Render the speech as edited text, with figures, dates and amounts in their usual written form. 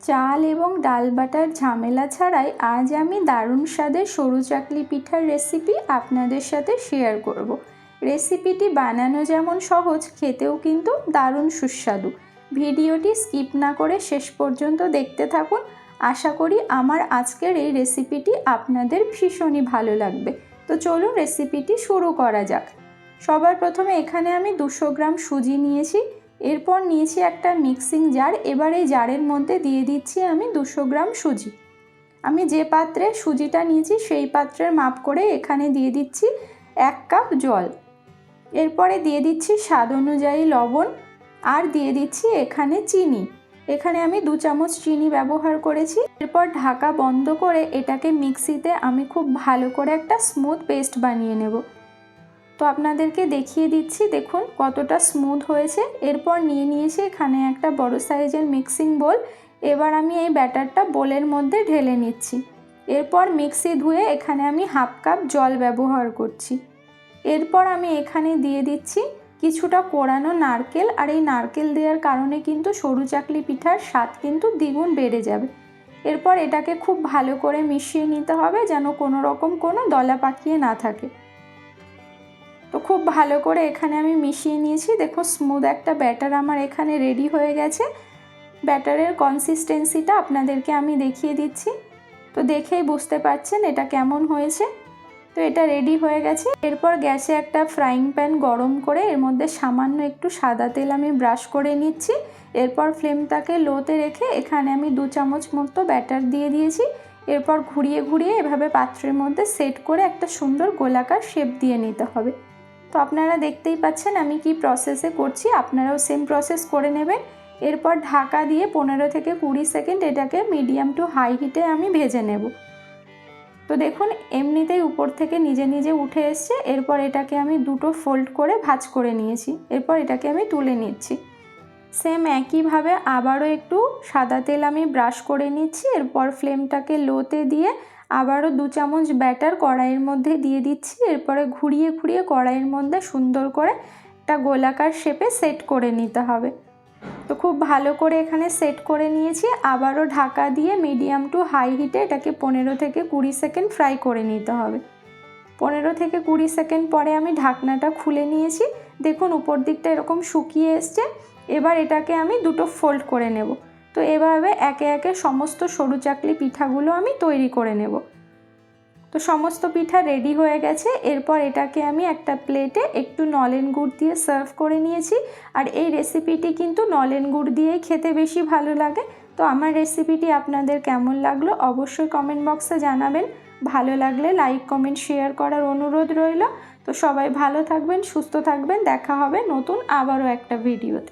চাল এবং ডাল বাটার ঝামেলা ছাড়াই আজ আমি দারুণ স্বাদের সরু চাকলি পিঠার রেসিপি আপনাদের সাথে শেয়ার করব। রেসিপিটি বানানো যেমন সহজ, খেতেও কিন্তু দারুণ সুস্বাদু। ভিডিওটি স্কিপ না করে শেষ পর্যন্ত দেখতে থাকুন। আশা করি আমার আজকের এই রেসিপিটি আপনাদের ভীষণই ভালো লাগবে। তো চলুন রেসিপিটি শুরু করা যাক। সবার প্রথমে এখানে আমি 200 গ্রাম সুজি নিয়েছি। এরপর নিয়েছি একটা মিক্সিং জার। এবার এই জারের মধ্যে দিয়ে দিচ্ছি আমি 200 গ্রাম সুজি। আমি যে পাত্রে সুজিটা নিয়েছি সেই পাত্রের মাপ করে এখানে দিয়ে দিচ্ছি 1 কাপ জল। এরপরে দিয়ে দিচ্ছি স্বাদ অনুযায়ী লবণ আর দিয়ে দিচ্ছি এখানে চিনি। এখানে আমি 2 চামচ চিনি ব্যবহার করেছি। এরপর ঢাকা বন্ধ করে এটাকে মিক্সিতে আমি খুব ভালো করে একটা স্মুথ পেস্ট বানিয়ে নেব। তো আপনাদেরকে দেখিয়ে দিচ্ছি, দেখুন কতটা স্মুথ হয়েছে। এরপর নিয়ে নিয়েছি এখানে একটা বড় সাইজের মিক্সিং বোল। এবার আমি এই ব্যাটারটা বোলের মধ্যে ঢেলে নিচ্ছি। এরপর মিক্সি ধুয়ে এখানে আমি 1/2 কাপ জল ব্যবহার করছি। এরপর আমি এখানে দিয়ে দিচ্ছি কিছুটা কোড়ানো নারকেল। আর এই নারকেল দেওয়ার কারণে কিন্তু সরু চাকলি পিঠার স্বাদ কিন্তু দ্বিগুণ বেড়ে যাবে। এরপর এটাকে খুব ভালো করে মিশিয়ে নিতে হবে যেন কোনো রকম কোনো দলা পাকিয়ে না থাকে। তো খুব ভালো করে এখানে আমি মিশিয়ে নিয়েছি। দেখো স্মুথ একটা ব্যাটার আমার এখানে রেডি হয়ে গেছে। ব্যাটারের কনসিস্টেন্সিটা আপনাদেরকে আমি দেখিয়ে দিচ্ছি। তো দেখেই বুঝতে পারছেন এটা কেমন হয়েছে। তো এটা রেডি হয়ে গেছে। এরপর গ্যাসে একটা ফ্রাইং প্যান গরম করে এর মধ্যে সামান্য একটু সাদা তেল আমি ব্রাশ করে নিচ্ছি। এরপর ফ্লেমটাকে লোতে রেখে এখানে আমি 2 চামচ মতো ব্যাটার দিয়ে দিয়েছি। এরপর ঘুরিয়ে ঘুরিয়ে এভাবে পাত্রের মধ্যে সেট করে একটা সুন্দর গোলাকার শেপ দিয়ে নিতে হবে। তো আপনারা দেখতেই পাচ্ছেন আমি কি প্রসেসে করছি, আপনারাও সেম প্রসেস করে নেবেন। এরপর ঢাকা দিয়ে 15 থেকে 20 সেকেন্ড এটাকে মিডিয়াম টু হাই হিটে আমি ভেজে নেব। তো দেখুন এমনিতেই উপর থেকে নিজে নিজে উঠে এসছে। এরপর এটাকে আমি দুটো ফোল্ড করে ভাঁজ করে নিয়েছি। এরপর এটাকে আমি তুলে নিচ্ছি। সেম একইভাবে আবারও একটু সাদা তেল আমি ব্রাশ করে নিচ্ছি। এরপর ফ্লেমটাকে লোতে দিয়ে আবারও 2 চামচ ব্যাটার কড়াইয়ের মধ্যে দিয়ে দিচ্ছি। এরপরে ঘুরিয়ে ঘুরিয়ে কড়াইয়ের মধ্যে সুন্দর করে একটা গোলাকার শেপে সেট করে নিতে হবে। তো খুব ভালো করে এখানে সেট করে নিয়েছি। আবারও ঢাকা দিয়ে মিডিয়াম টু হাই হিটে এটাকে 15 থেকে 20 সেকেন্ড ফ্রাই করে নিতে হবে। 15 থেকে 20 সেকেন্ড পরে আমি ঢাকনাটা খুলে নিয়েছি। দেখুন উপর দিকটা এরকম শুকিয়ে এসছে। এবার এটাকে আমি দুটো ফোল্ড করে নেব। তো এভাবে একে একে সমস্ত সরু চাকলি পিঠাগুলো আমি তৈরি করে নেব। তো সমস্ত পিঠা রেডি হয়ে গেছে। এরপর এটাকে আমি একটা প্লেটে একটু নলেন গুড় দিয়ে সার্ভ করে নিয়েছি। আর এই রেসিপিটি কিন্তু নলেন গুড় দিয়েই খেতে বেশি ভালো লাগে। তো আমার রেসিপিটি আপনাদের কেমন লাগলো অবশ্যই কমেন্ট বক্সে জানাবেন। ভালো লাগলে লাইক কমেন্ট শেয়ার করার অনুরোধ রইল। তো সবাই ভালো থাকবেন, সুস্থ থাকবেন। দেখা হবে নতুন আবারও একটা ভিডিওতে।